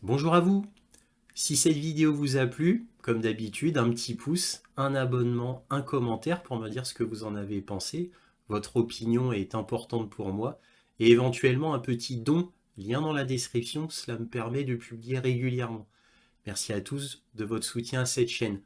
Bonjour à vous. Si cette vidéo vous a plu, comme d'habitude, un petit pouce, un abonnement, un commentaire pour me dire ce que vous en avez pensé. Votre opinion est importante pour moi. Et éventuellement un petit don, lien dans la description, cela me permet de publier régulièrement. Merci à tous de votre soutien à cette chaîne.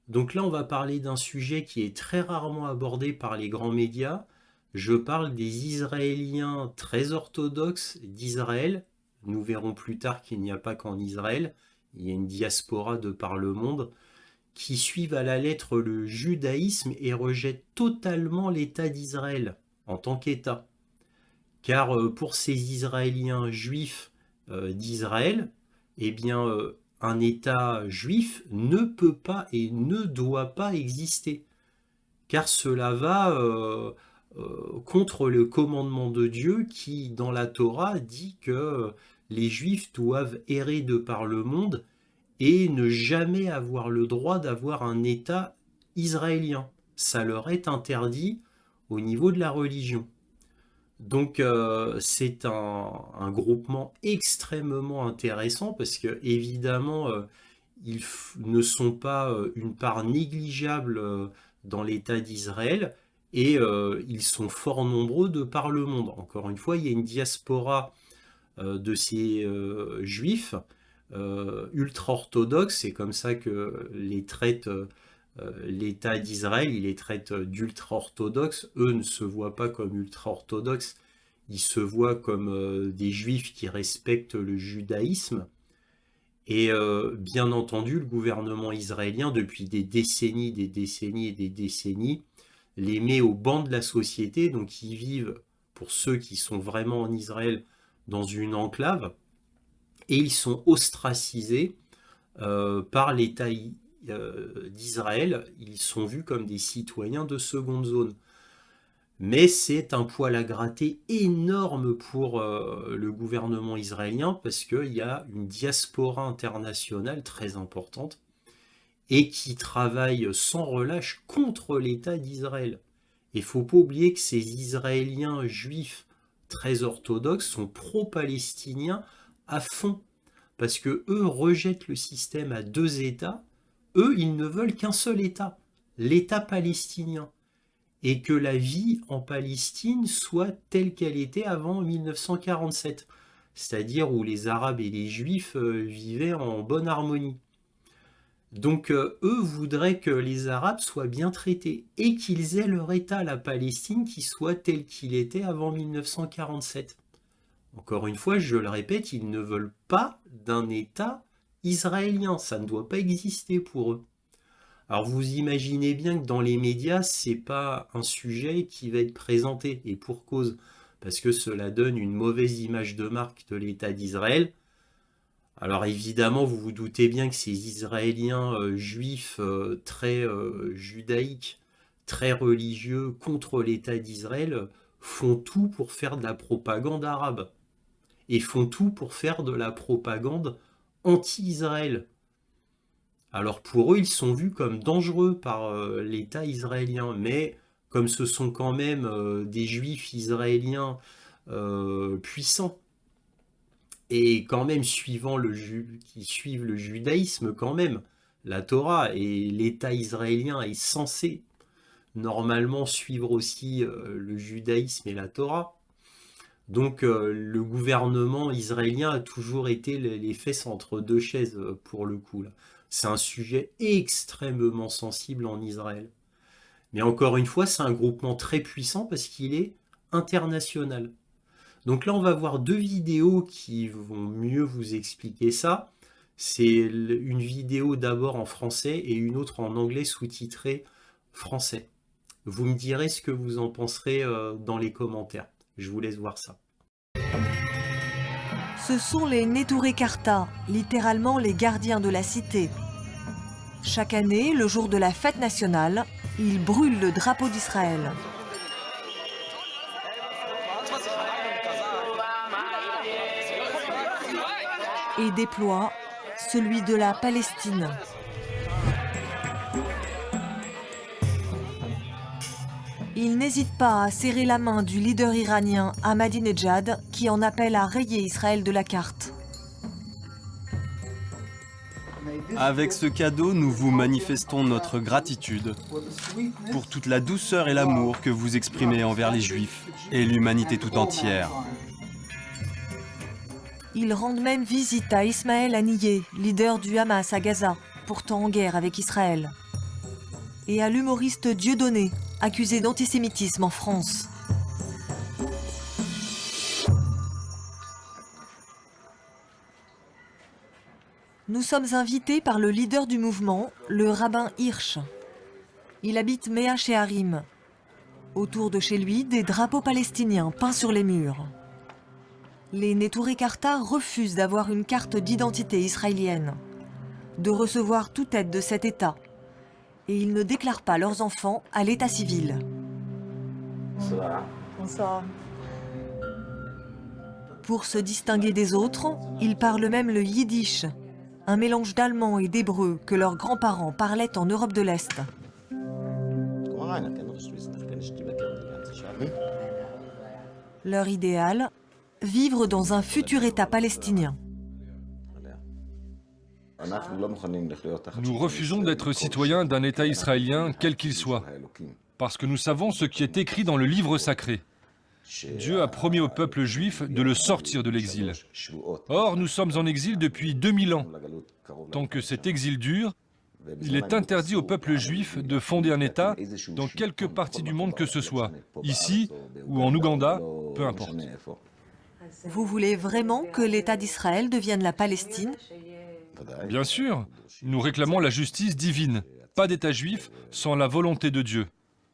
Donc là, on va parler d'un sujet qui est très rarement abordé par les grands médias. Je parle des Israéliens très orthodoxes d'Israël. Nous verrons plus tard qu'il n'y a pas qu'en Israël. Il y a une diaspora de par le monde qui suivent à la lettre le judaïsme et rejettent totalement l'État d'Israël en tant qu'État. Car pour ces Israéliens juifs d'Israël, eh bien, un État juif ne peut pas et ne doit pas exister. Car cela va contre le commandement de Dieu qui, dans la Torah, dit que les Juifs doivent errer de par le monde et ne jamais avoir le droit d'avoir un État israélien. Ça leur est interdit au niveau de la religion. Donc c'est un groupement extrêmement intéressant parce que évidemment ils ne sont pas une part négligeable dans l'État d'Israël et ils sont fort nombreux de par le monde. Encore une fois, il y a une diaspora de ces juifs ultra-orthodoxes, c'est comme ça que les traite l'État d'Israël, il les traite d'ultra-orthodoxes. Eux ne se voient pas comme ultra-orthodoxes, ils se voient comme des juifs qui respectent le judaïsme. Et bien entendu, le gouvernement israélien, depuis des décennies et des décennies, les met au banc de la société. Donc ils vivent, pour ceux qui sont vraiment en Israël, dans une enclave, et ils sont ostracisés par l'État d'Israël. Ils sont vus comme des citoyens de seconde zone. Mais c'est un poil à gratter énorme pour le gouvernement israélien parce qu'il y a une diaspora internationale très importante et qui travaille sans relâche contre l'État d'Israël. Il ne faut pas oublier que ces Israéliens juifs très orthodoxes sont pro-palestiniens à fond parce que eux rejettent le système à deux États. Eux, ils ne veulent qu'un seul État, l'État palestinien, et que la vie en Palestine soit telle qu'elle était avant 1947, c'est-à-dire où les Arabes et les Juifs vivaient en bonne harmonie. Donc eux voudraient que les Arabes soient bien traités et qu'ils aient leur État, la Palestine, qui soit tel qu'il était avant 1947. Encore une fois, je le répète, ils ne veulent pas d'un État israélien, ça ne doit pas exister pour eux. Alors vous imaginez bien que dans les médias, c'est pas un sujet qui va être présenté, et pour cause, parce que cela donne une mauvaise image de marque de l'État d'Israël. Alors évidemment, vous vous doutez bien que ces Israéliens juifs très judaïques, très religieux, contre l'État d'Israël, font tout pour faire de la propagande arabe, et font tout pour faire de la propagande anti-Israël. Alors pour eux, ils sont vus comme dangereux par l'État israélien, mais comme ce sont quand même des juifs israéliens puissants, et quand même qui suivent le judaïsme quand même, la Torah, et l'État israélien est censé normalement suivre aussi le judaïsme et la Torah. Donc le gouvernement israélien a toujours été les fesses entre deux chaises pour le coup là. C'est un sujet extrêmement sensible en Israël. Mais encore une fois, c'est un groupement très puissant parce qu'il est international. Donc là, on va voir deux vidéos qui vont mieux vous expliquer ça. C'est une vidéo d'abord en français et une autre en anglais sous-titrée français. Vous me direz ce que vous en penserez dans les commentaires. Je vous laisse voir ça. Ce sont les Neturei Karta, littéralement les gardiens de la cité. Chaque année, le jour de la fête nationale, ils brûlent le drapeau d'Israël. Et déploient celui de la Palestine. Il n'hésite pas à serrer la main du leader iranien Ahmadinejad qui en appelle à rayer Israël de la carte. Avec ce cadeau, nous vous manifestons notre gratitude pour toute la douceur et l'amour que vous exprimez envers les Juifs et l'humanité tout entière. Ils rendent même visite à Ismaël Haniyeh, leader du Hamas à Gaza, pourtant en guerre avec Israël. Et à l'humoriste Dieudonné, accusé d'antisémitisme en France. Nous sommes invités par le leader du mouvement, le rabbin Hirsch. Il habite Méa Shearim. Autour de chez lui, des drapeaux palestiniens peints sur les murs. Les Neturei Karta refusent d'avoir une carte d'identité israélienne, de recevoir toute aide de cet État. Et ils ne déclarent pas leurs enfants à l'état civil. Bonsoir. Bonsoir. Pour se distinguer des autres, ils parlent même le yiddish, un mélange d'allemand et d'hébreu que leurs grands-parents parlaient en Europe de l'Est. Leur idéal, vivre dans un futur État palestinien. Nous refusons d'être citoyens d'un État israélien, quel qu'il soit, parce que nous savons ce qui est écrit dans le livre sacré. Dieu a promis au peuple juif de le sortir de l'exil. Or, nous sommes en exil depuis 2000 ans. Tant que cet exil dure, il est interdit au peuple juif de fonder un État dans quelque partie du monde que ce soit, ici ou en Ouganda, peu importe. Vous voulez vraiment que l'État d'Israël devienne la Palestine ? Bien sûr, nous réclamons la justice divine, pas d'État juif sans la volonté de Dieu.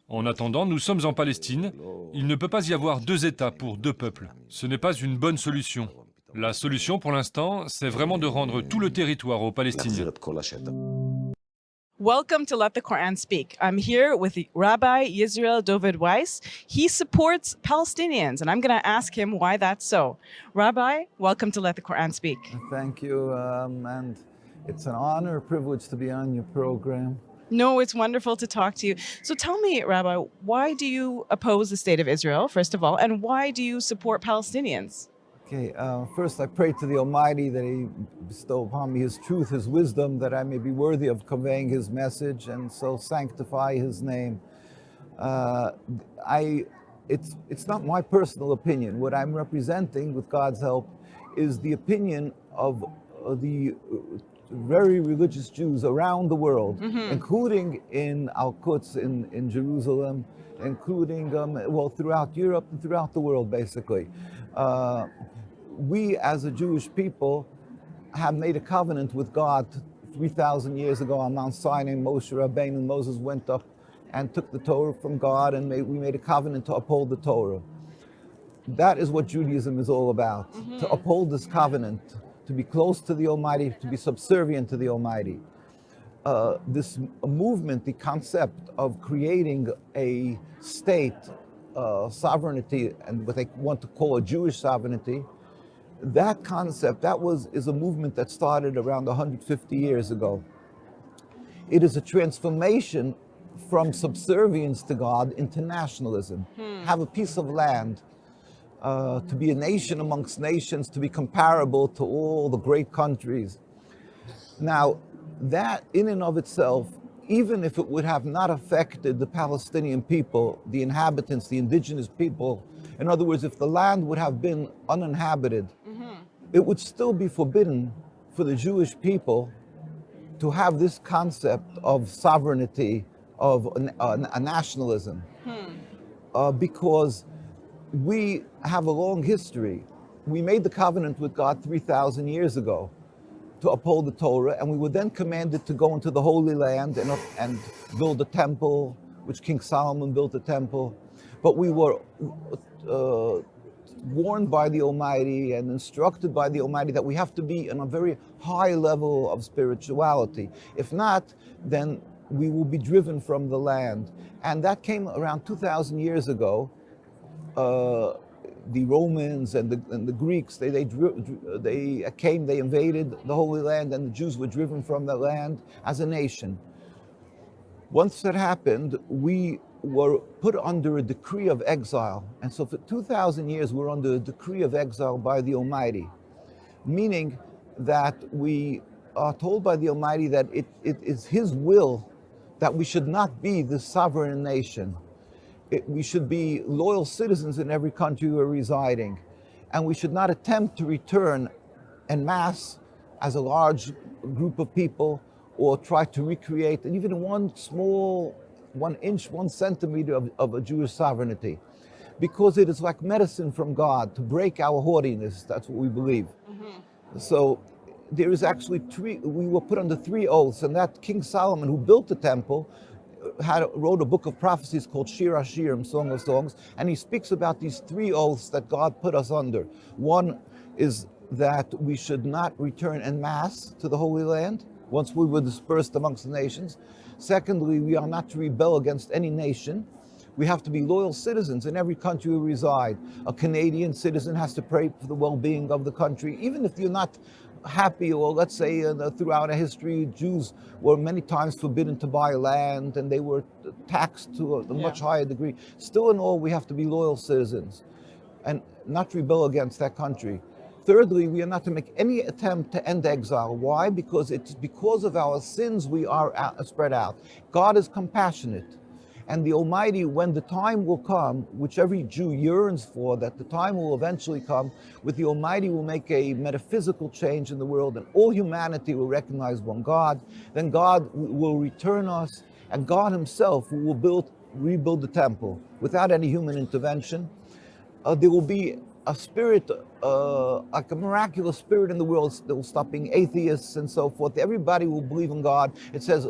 En attendant, nous sommes en Palestine. Il ne peut pas y avoir deux États pour deux peuples. Ce n'est pas une bonne solution. La solution pour l'instant, c'est vraiment de rendre tout le territoire aux Palestiniens. Welcome to Let the Quran Speak. I'm here with Rabbi Yisrael Dovid Weiss. He supports Palestinians, and I'm going to ask him why that's so. Rabbi, welcome to Let the Quran Speak. Thank you, and it's an honor, a privilege to be on your program. No, it's wonderful to talk to you. So tell me, Rabbi, why do you oppose the state of Israel, first of all, and why do you support Palestinians? Okay, first I pray to the Almighty that He bestow upon me His truth, His wisdom, that I may be worthy of conveying His message and so sanctify His name. It's not my personal opinion. What I'm representing, with God's help, is the opinion of the very religious Jews around the world, including in Al-Quds in Jerusalem, including throughout Europe and throughout the world, basically. We, as a Jewish people, have made a covenant with God 3,000 years ago on Mount Sinai. Moshe Rabbeinu and Moses went up and took the Torah from God, and we made a covenant to uphold the Torah. That is what Judaism is all about, to uphold this covenant, to be close to the Almighty, to be subservient to the Almighty. This movement, the concept of creating a state sovereignty, and what they want to call a Jewish sovereignty, that concept, is a movement that started around 150 years ago. It is a transformation from subservience to God into nationalism. Have a piece of land, to be a nation amongst nations, to be comparable to all the great countries. Now, that in and of itself, even if it would have not affected the Palestinian people, the inhabitants, the indigenous people, in other words, if the land would have been uninhabited, it would still be forbidden for the Jewish people to have this concept of sovereignty, of a nationalism, because we have a long history. We made the covenant with God 3,000 years ago to uphold the Torah, and we were then commanded to go into the Holy Land and build a temple, which King Solomon built a temple. But we were warned by the Almighty and instructed by the Almighty that we have to be on a very high level of spirituality. If not, then we will be driven from the land. And that came around 2,000 years ago. The Romans and the Greeks, they came, they invaded the Holy Land, and the Jews were driven from the land as a nation. Once that happened, we were put under a decree of exile. And so for 2,000 years, we're under a decree of exile by the Almighty, meaning that we are told by the Almighty that it is His will that we should not be the sovereign nation. We should be loyal citizens in every country we're residing. And we should not attempt to return en masse as a large group of people or try to recreate even one small 1 inch, 1 centimeter of a Jewish sovereignty. Because it is like medicine from God to break our haughtiness. That's what we believe. So there is actually we were put under 3 oaths, and that King Solomon, who built the temple, wrote a book of prophecies called Shir HaShirim, Song of Songs, and he speaks about these 3 oaths that God put us under. One is that we should not return en masse to the Holy Land once we were dispersed amongst the nations. Secondly, we are not to rebel against any nation. We have to be loyal citizens in every country we reside. A Canadian citizen has to pray for the well-being of the country, even if you're not happy, or let's say throughout our history, Jews were many times forbidden to buy land and they were taxed to a much higher degree. Still in all, we have to be loyal citizens and not rebel against that country. Thirdly, we are not to make any attempt to end exile. Why? Because it's because of our sins we are spread out. God is compassionate. And the Almighty, when the time will come, which every Jew yearns for, that the time will eventually come, with the Almighty will make a metaphysical change in the world and all humanity will recognize one God. Then God will return us, and God Himself will rebuild the temple without any human intervention. There will be a spirit, like a miraculous spirit in the world that will stop being atheists and so forth. Everybody will believe in God. It says,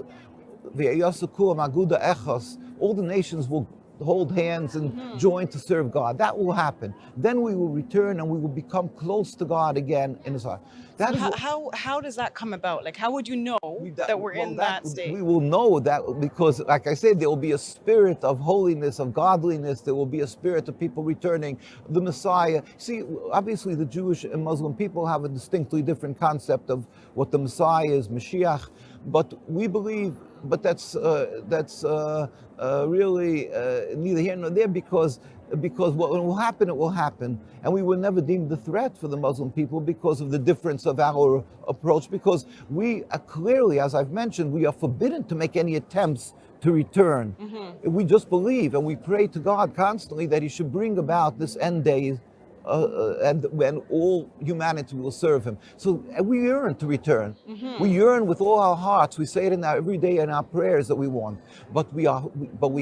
all the nations will hold hands and join to serve God. That will happen. Then we will return and we will become close to God again in His heart. How does that come about? Like, how would you know that we're in that state? We will know that because, like I said, there will be a spirit of holiness, of godliness. There will be a spirit of people returning. The Messiah. See, obviously the Jewish and Muslim people have a distinctly different concept of what the Messiah is, Mashiach. But we believe, but that's really neither here nor there, because what will happen, it will happen. And we were never deemed a threat for the Muslim people because of the difference of our approach, because we are clearly, as I've mentioned, we are forbidden to make any attempts to return. We just believe and we pray to God constantly that He should bring about this end day and when all humanity will serve Him. So we yearn to return. We yearn with all our hearts. We say it every day in our prayers that we want. But we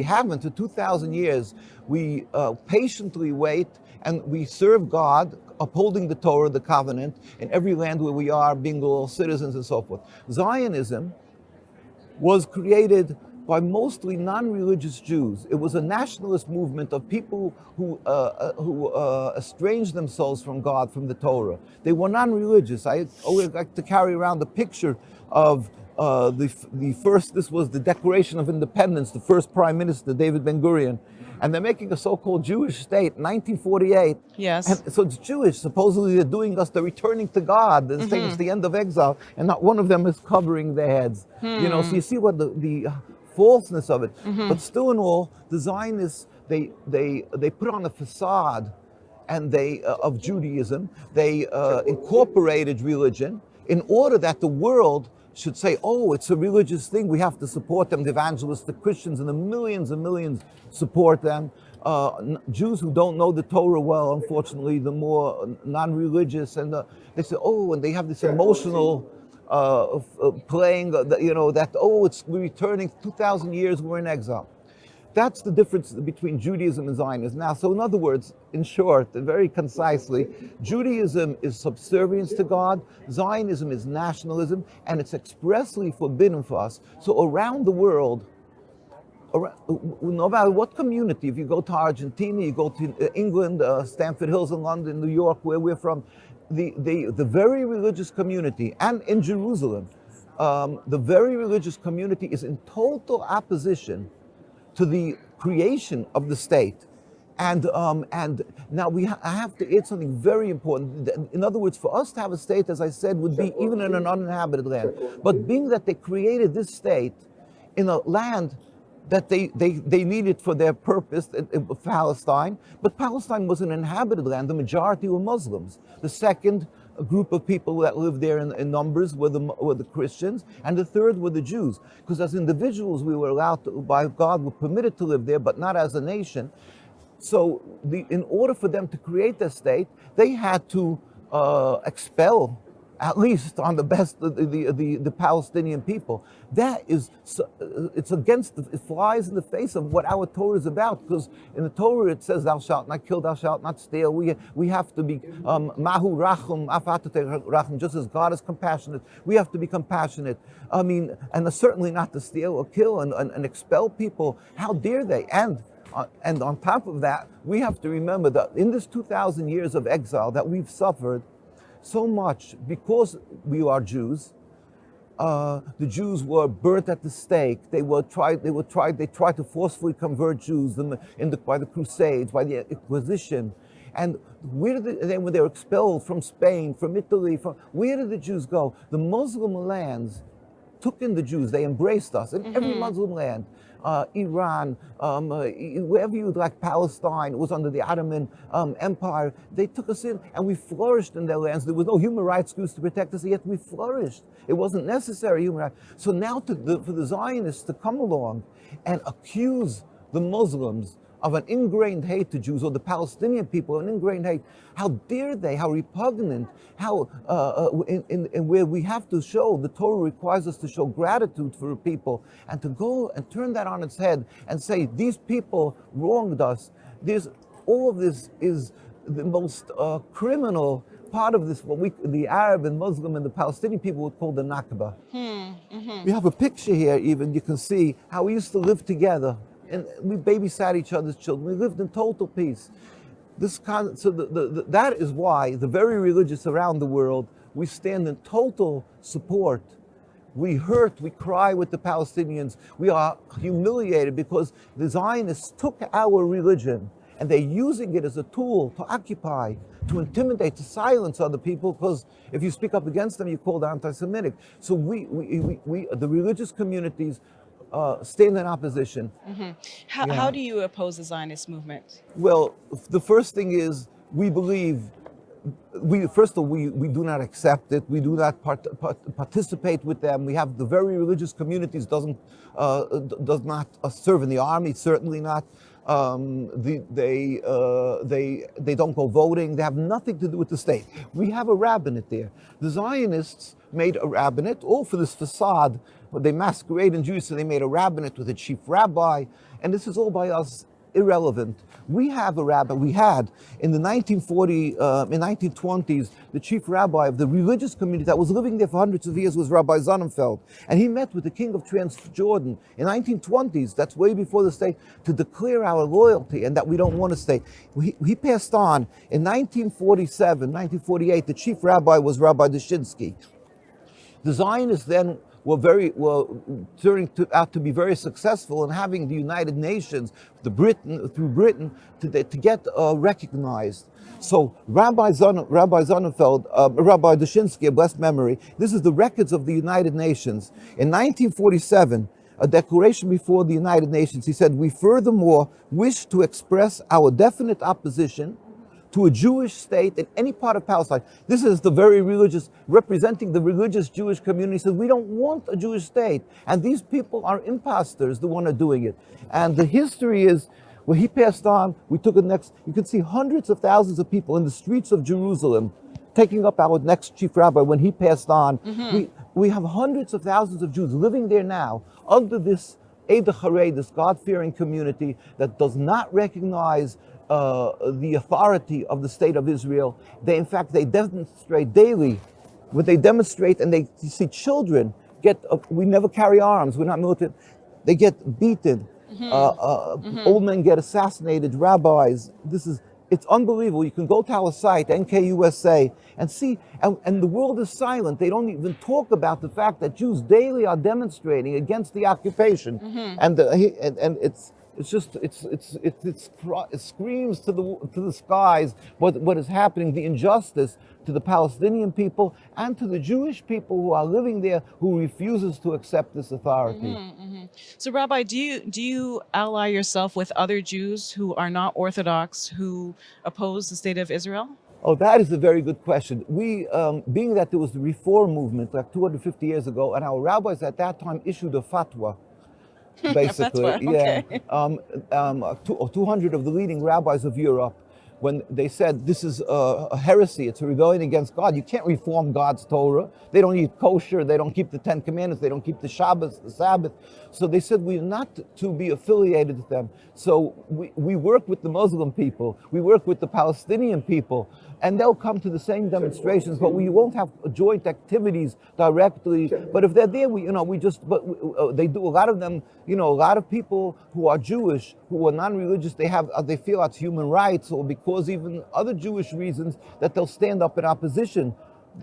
haven't. For 2,000 years, we patiently wait and we serve God, upholding the Torah, the covenant, in every land where we are, being loyal citizens and so forth. Zionism was created by mostly non-religious Jews. It was a nationalist movement of people who estranged themselves from God, from the Torah. They were non-religious. I always like to carry around the picture of the first, this was the Declaration of Independence, the first Prime Minister, David Ben-Gurion, and they're making a so-called Jewish state, 1948. Yes. And so it's Jewish. Supposedly they're returning to God. They're saying it's the end of exile, and not one of them is covering their heads. You know, so you see what the falseness of it. But still in all, the Zionists, they put on a facade and of Judaism. They incorporated religion in order that the world should say, oh, it's a religious thing, we have to support them. The evangelists, the Christians, and the millions and millions support them. Jews who don't know the Torah well, unfortunately, the more non-religious, and they say, oh, and they have this emotional playing, we're returning 2,000 years, we're in exile. That's the difference between Judaism and Zionism. Now, so in other words, in short, and very concisely, Judaism is subservience to God, Zionism is nationalism, and it's expressly forbidden for us. So around the world, no matter what community, if you go to Argentina, you go to England, Stamford Hills in London, New York, where we're from, the very religious community, and in Jerusalem, the very religious community is in total opposition to the creation of the state. And now I have to add something very important. In other words, for us to have a state, as I said, would be even in an uninhabited land. But being that they created this state in a land that they needed for their purpose, Palestine, but Palestine was an inhabited land. The majority were Muslims. The second a group of people that lived there in numbers were the Christians, and the third were the Jews. Because as individuals, we were allowed to, by God, were permitted to live there, but not as a nation. So in order for them to create their state, they had to expel, at least on the best, the Palestinian people. That is, it's against, it flies in the face of what our Torah is about, because in the Torah it says, thou shalt not kill, thou shalt not steal. We have to be, mahu rachum, afatate rachum, just as God is compassionate, we have to be compassionate. I mean, and certainly not to steal or kill and expel people. How dare they? And on top of that, we have to remember that in this 2,000 years of exile that we've suffered so much because we are Jews. The Jews were burnt at the stake. They tried to forcefully convert Jews by the Crusades, by the Inquisition. And then when they were expelled from Spain, from Italy, where did the Jews go? The Muslim lands took in the Jews. They embraced us in every Muslim land. Iran, wherever you would like, Palestine, it was under the Ottoman Empire. They took us in and we flourished in their lands. There was no human rights groups to protect us, yet we flourished. It wasn't necessary, human rights. So now for the Zionists to come along and accuse the Muslims of an ingrained hate to Jews, or the Palestinian people, an ingrained hate. How dare they, how repugnant, how, where we have to show, the Torah requires us to show gratitude for people, and to go and turn that on its head and say, these people wronged us. All of this is the most criminal part of this, what the Arab and Muslim and the Palestinian people would call the Nakba. We have a picture here even, you can see how we used to live together. And we babysat each other's children. We lived in total peace. That is why the very religious around the world, we stand in total support. We hurt, we cry with the Palestinians. We are humiliated because the Zionists took our religion and they're using it as a tool to occupy, to intimidate, to silence other people, because if you speak up against them, you're called anti-Semitic. So the religious communities, stand in opposition. How do you oppose the Zionist movement? Well, the first thing is we believe, first of all, we do not accept it. We do not participate with them. We have the very religious communities does not serve in the army, certainly not. They don't go voting. They have nothing to do with the state. We have a rabbinate there. The Zionists made a rabbinate, all for this facade. They masquerade in Jews, so they made a rabbinate with a chief rabbi, and this is all by us irrelevant. We have a rabbi, we had in the 1920s, the chief rabbi of the religious community that was living there for hundreds of years was Rabbi Sonnenfeld, and he met with the king of Transjordan in 1920s, that's way before the state, to declare our loyalty and that we don't want a state. He passed on in 1947, 1948, the chief rabbi was Rabbi Dushinsky. The Zionists then were turning out to be very successful in having the United Nations, through Britain, to get recognized. So Rabbi Sonnenfeld, Rabbi Dushinsky, of blessed memory, this is the records of the United Nations. In 1947, a declaration before the United Nations, he said, we furthermore wish to express our definite opposition to a Jewish state in any part of Palestine. This is the very religious, representing the religious Jewish community, says we don't want a Jewish state. And these people are imposters, the one are doing it. And the history is, when he passed on, we took it next, you can see hundreds of thousands of people in the streets of Jerusalem taking up our next chief rabbi when he passed on. We have hundreds of thousands of Jews living there now under this Eid HaCharei, this God-fearing community that does not recognize the authority of the state of Israel. In fact, they demonstrate daily. When they demonstrate and you see children we never carry arms, we're not military, they get beaten. Old men get assassinated, rabbis. It's unbelievable. You can go to our site, NKUSA, and see, and the world is silent. They don't even talk about the fact that Jews daily are demonstrating against the occupation. And it screams to the skies what is happening, the injustice to the Palestinian people and to the Jewish people who are living there, who refuses to accept this authority. So, Rabbi, do you ally yourself with other Jews who are not Orthodox, who oppose the state of Israel? Oh, that is a very good question. We, being that there was the reform movement like 250 years ago, and our rabbis at that time issued a fatwa, basically. Fatwa, okay. Yeah, 200 of the leading rabbis of Europe, when they said this is a heresy, it's a rebellion against God. You can't reform God's Torah. They don't eat kosher, they don't keep the 10 Commandments, they don't keep the Shabbos, the Sabbath. So they said we're not to be affiliated with them. So we work with the Muslim people, we work with the Palestinian people, and they'll come to the same demonstrations, but we won't have joint activities directly. But if they're there, they do. A lot of them, a lot of people who are Jewish, who are non-religious, they feel it's human rights, or because even other Jewish reasons, that they'll stand up in opposition.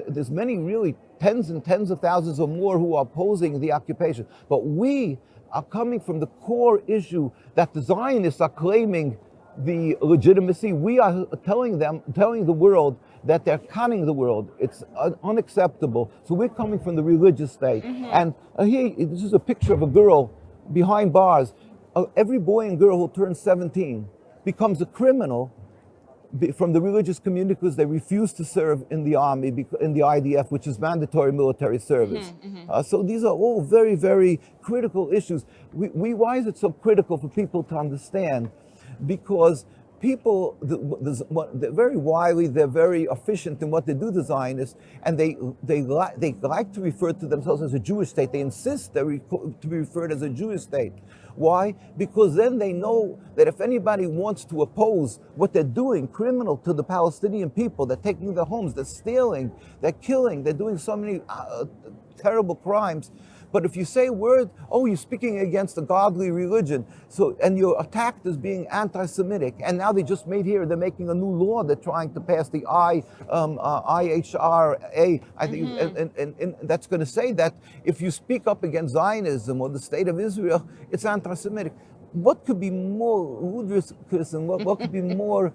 There's many, really tens and tens of thousands or more who are opposing the occupation. But we are coming from the core issue that the Zionists are claiming the legitimacy. We are telling the world that they're conning the world. It's unacceptable. So we're coming from the religious state. And here, this is a picture of a girl behind bars. Every boy and girl who turns 17 becomes a criminal from the religious community because they refuse to serve in the army, in the IDF, which is mandatory military service. So these are all very, very critical issues. Why is it so critical for people to understand? Because people, they're very wily, they're very efficient in what they do, the Zionists, and they like to refer to themselves as a Jewish state. They insist to be referred as a Jewish state. Why? Because then they know that if anybody wants to oppose what they're doing, criminal to the Palestinian people, they're taking their homes, they're stealing, they're killing, they're doing so many terrible crimes. But if you say a word, you're speaking against a godly religion, and you're attacked as being anti-Semitic, and now they're making a new law. They're trying to pass the IHRA, I think, and that's going to say that if you speak up against Zionism or the state of Israel, it's anti-Semitic. What could be more ludicrous and what could be more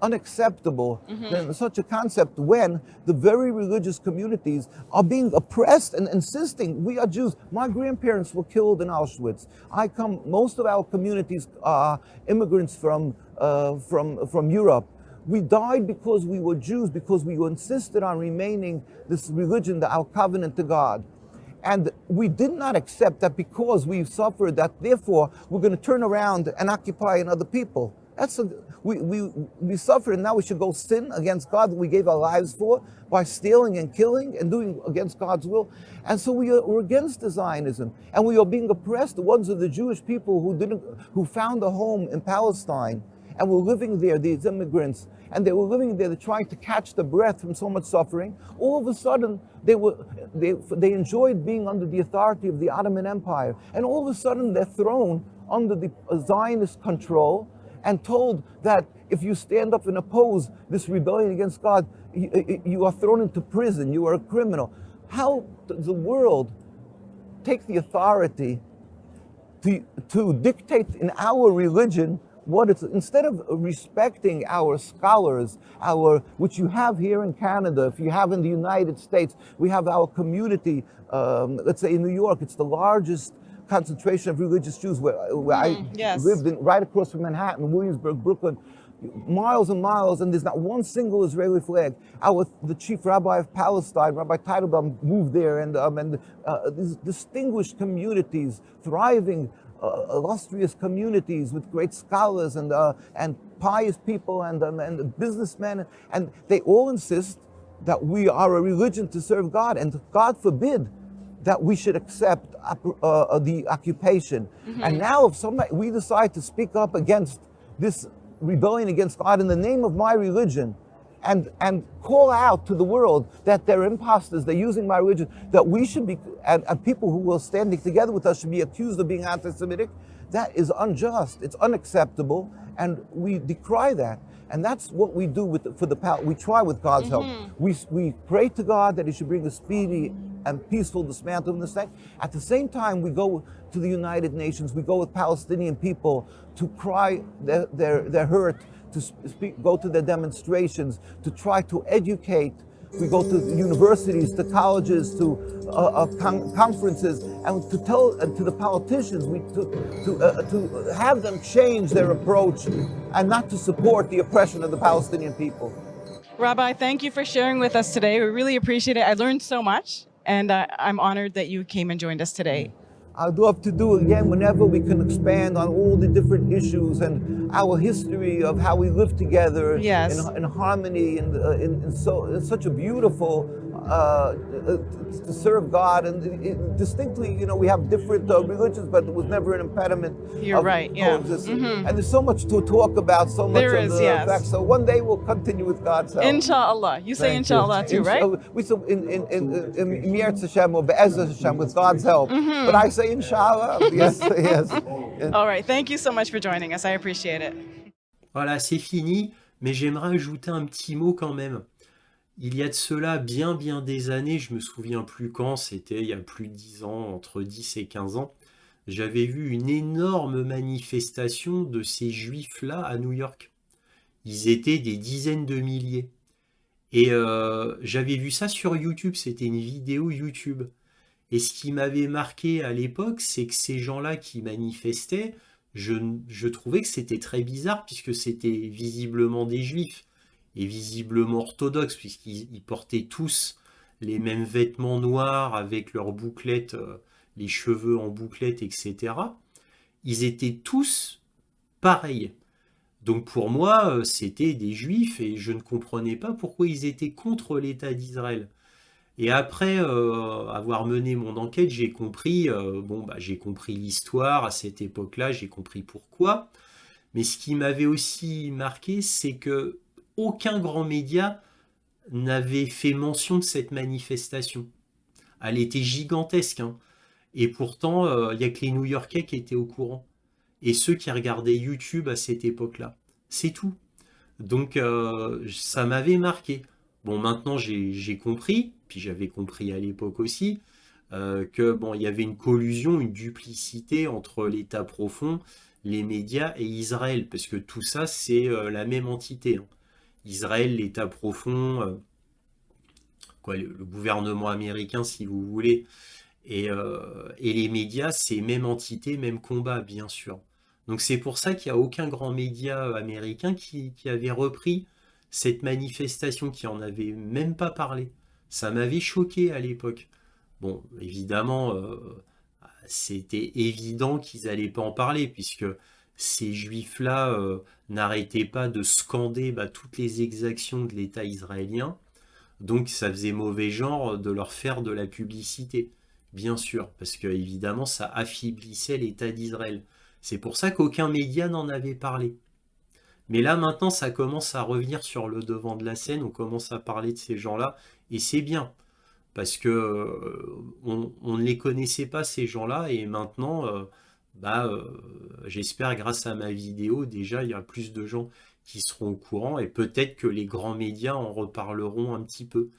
unacceptable than such a concept when the very religious communities are being oppressed and insisting, we are Jews. My grandparents were killed in Auschwitz. Most of our communities are immigrants from Europe. We died because we were Jews, because we insisted on remaining this religion, our covenant to God. And we did not accept that because we suffered, that therefore we're going to turn around and occupy another people. We suffered, and now we should go sin against God that we gave our lives for by stealing and killing and doing against God's will. And so we're against Zionism, and we are being oppressed. The ones of the Jewish people who found a home in Palestine and were living there, these immigrants, and they were living there, they're trying to catch the breath from so much suffering. All of a sudden, they enjoyed being under the authority of the Ottoman Empire, and all of a sudden they're thrown under the Zionist control and told that if you stand up and oppose this rebellion against God, you are thrown into prison, you are a criminal. How does the world take the authority to dictate in our religion what it's, instead of respecting our scholars, which you have here in Canada, if you have in the United States, we have our community, let's say in New York, it's the largest concentration of religious Jews where I lived right across from Manhattan, Williamsburg, Brooklyn, miles and miles, and there's not one single Israeli flag. The chief rabbi of Palestine, Rabbi Teitelbaum, moved there, and these distinguished communities, thriving, illustrious communities with great scholars and pious people and businessmen, and they all insist that we are a religion to serve God, and God forbid that we should accept the occupation. And now if we decide to speak up against this rebellion against God in the name of my religion, and call out to the world that they're imposters, they're using my religion, that we should be, and people who are standing together with us should be accused of being anti-Semitic, that is unjust, it's unacceptable, and we decry that. And that's what we do we try with God's help. We pray to God that He should bring a speedy and peaceful dismantling of the state. At the same time, we go to the United Nations, we go with Palestinian people to cry their hurt, to go to their demonstrations, to try to educate. We go to universities, to colleges, to conferences, and to tell to the politicians, to have them change their approach and not to support the oppression of the Palestinian people. Rabbi, thank you for sharing with us today. We really appreciate it. I learned so much, and I'm honored that you came and joined us today. I'd love to do it again whenever we can expand on all the different issues and our history of how we live together in harmony and in such a beautiful to serve God. And distinctly, you know, we have different religions, but it was never an impediment. You're right, yeah. And there's so much to talk about, so much There of is, the yes. facts. So one day we'll continue with God's help. Inshallah. You say inshallah too, right? We say in Yirtz Hashem or Be'ezras Hashem with God's help. But I say inshallah. Yes, yes. All right. Thank you so much for joining us. I appreciate it. Voilà, c'est fini, mais j'aimerais ajouter un petit mot quand même. Il y a de cela bien des années, je me souviens plus quand, c'était il y a plus de 10 ans, entre 10 et 15 ans, j'avais vu une énorme manifestation de ces juifs-là à New York. Ils étaient des dizaines de milliers. Et j'avais vu ça sur YouTube, c'était une vidéo YouTube. Et ce qui m'avait marqué à l'époque, c'est que ces gens-là qui manifestaient, je trouvais que c'était très bizarre, puisque c'était visiblement des juifs, et visiblement orthodoxes, puisqu'ils portaient tous les mêmes vêtements noirs, avec leurs bouclettes, les cheveux en bouclettes, etc. Ils étaient tous pareils. Donc pour moi, c'était des juifs, et je ne comprenais pas pourquoi ils étaient contre l'État d'Israël. Et après avoir mené mon enquête, j'ai compris, j'ai compris l'histoire à cette époque-là, j'ai compris pourquoi. Mais ce qui m'avait aussi marqué, c'est que aucun grand média n'avait fait mention de cette manifestation. Elle était gigantesque, hein. Et pourtant, il n'y a que les New-Yorkais qui étaient au courant. Et ceux qui regardaient YouTube à cette époque-là. C'est tout. Donc ça m'avait marqué. Bon, maintenant j'ai compris, puis j'avais compris à l'époque aussi, que bon, il y avait une collusion, une duplicité entre l'État profond, les médias et Israël, parce que tout ça c'est la même entité, hein. Israël, l'État profond, le gouvernement américain si vous voulez, et les médias, c'est même entité, même combat, bien sûr. Donc c'est pour ça qu'il n'y a aucun grand média américain qui avait repris cette manifestation, qui en avait même pas parlé. Ça m'avait choqué à l'époque. Bon, évidemment, c'était évident qu'ils n'allaient pas en parler, puisque ces juifs-là n'arrêtaient pas de scander toutes les exactions de l'État israélien. Donc ça faisait mauvais genre de leur faire de la publicité, bien sûr, parce que évidemment ça affaiblissait l'État d'Israël. C'est pour ça qu'aucun média n'en avait parlé. Mais là maintenant ça commence à revenir sur le devant de la scène, on commence à parler de ces gens-là, et c'est bien, parce que on ne les connaissait pas ces gens-là, et maintenant, j'espère grâce à ma vidéo, déjà il y a plus de gens qui seront au courant, et peut-être que les grands médias en reparleront un petit peu.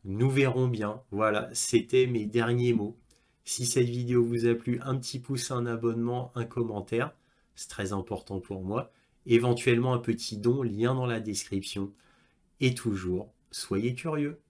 Nous verrons bien. Voilà, c'était mes derniers mots. Si cette vidéo vous a plu, un petit pouce, un abonnement, un commentaire, c'est très important pour moi. Éventuellement un petit don, lien dans la description. Et toujours, soyez curieux.